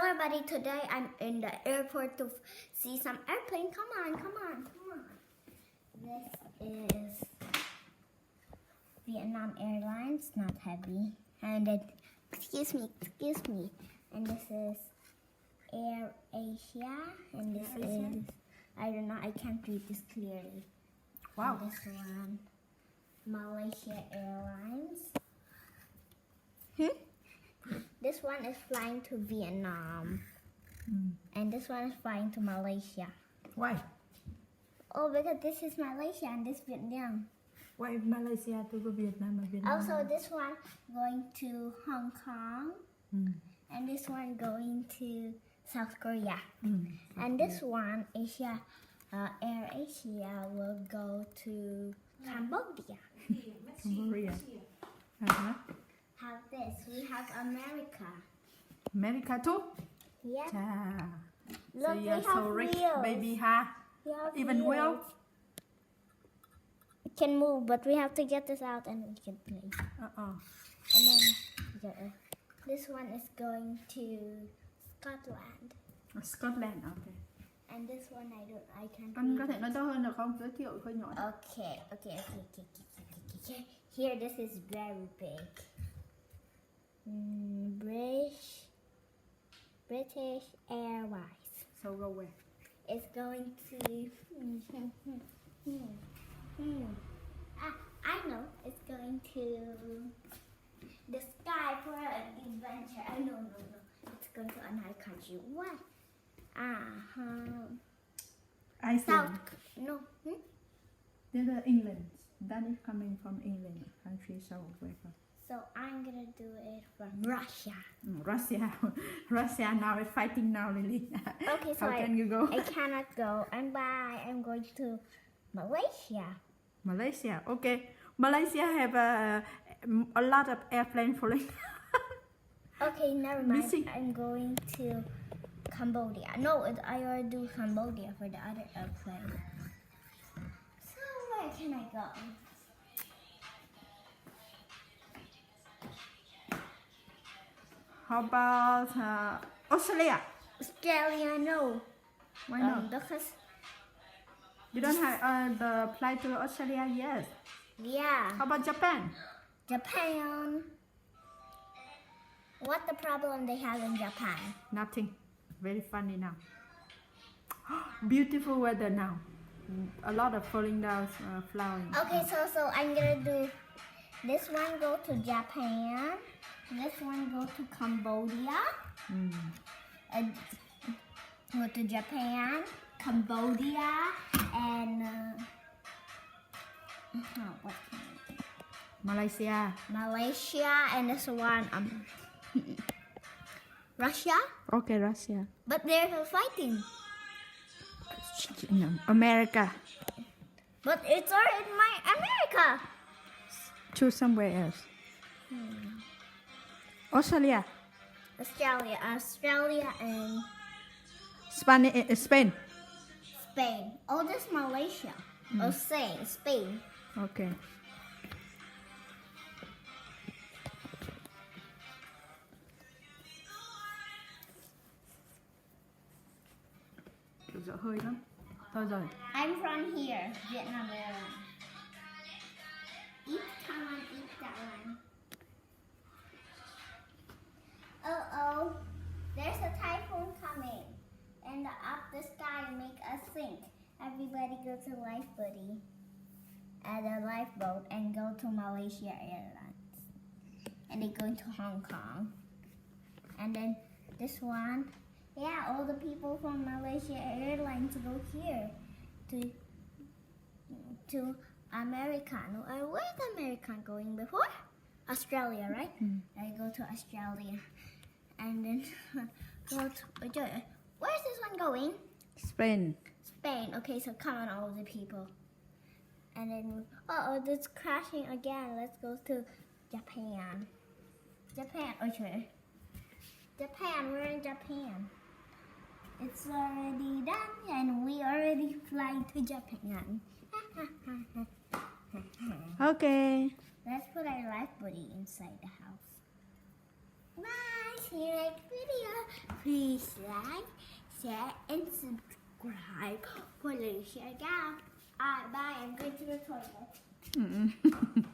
Hello everybody, today I'm in the airport to see some airplane. Come on. This is Vietnam Airlines, not heavy. And then, excuse me. And this is Air Asia. And this is, I don't know, I can't read this clearly. Wow. And this one, Malaysia Airlines. This one is flying to Vietnam. And this one is flying to Malaysia. Why? Oh, because this is Malaysia and this Vietnam. Why Malaysia to go Vietnam? Also, this one going to Hong Kong. And this one going to South Korea. And this one, Air Asia, will go to Cambodia. Cambodia. Have this. We have America. America too? Yeah. Cha. Look, So we you're have so rich, wheels. baby, huh? We have Even wheels. wheel? It can move, but we have to get this out and we can play. And then this one is going to Scotland. Scotland, okay. And this one I can't Anh có read. thể nói to hơn được không? Giới thiệu hơi nhỏ. Okay. Here, this is very big. British Airways. So go where? It's going to. I know. It's going to the sky for an adventure. No. It's going to another country. What? Iceland. South. No. This is England. That is coming from England country. So where from? So I'm gonna do it from Russia. Russia now is fighting now, really. Okay, so How can you go? I cannot go. And bye. I'm going to Malaysia. Malaysia, okay. Malaysia have a lot of airplane flying. Okay, never mind. Missing. I'm going to Cambodia. No, I already do Cambodia for the other airplane. So where can I go? How about Australia? Australia, no. Why not? Because You don't have the flight to Australia yet. yeah, How about Japan? Japan. What the problem they have in Japan? Nothing. Very funny now. Beautiful weather now. A lot of falling down, flowering. Okay, so I'm gonna do this one go to Japan, this one go to Cambodia, and go to Japan, Cambodia, and what can I do? Malaysia. Malaysia, and this one Russia, Okay, Russia. but they're fighting. No, America. But it's already my America. Choose somewhere else. Australia. Australia, and Spain. Spain. Oh, this Malaysia. Oh, Spain. Okay. Dở hơi lắm. Thôi rồi. I'm from here, Vietnam Airlines. Eat that one. Oh, there's a typhoon coming. And up the sky make us sink. Everybody go to lifeboat at a lifeboat and go to Malaysia Airlines. And they go into Hong Kong. And then this one, yeah, all the people from Malaysia Airlines go here to America. No, where's America going before? Australia, right? I go to Australia, and then go to where's this one going? Spain. Spain. Okay, so come on, all the people. And then it's crashing again. Let's go to Japan. Okay. Japan. We're in Japan. It's already done, and we already flying to Japan. Okay. Let's put our life buddy inside the house. Bye. See you next video. Please like, share, and subscribe for Lucia Down. Bye. I'm going to the toilet.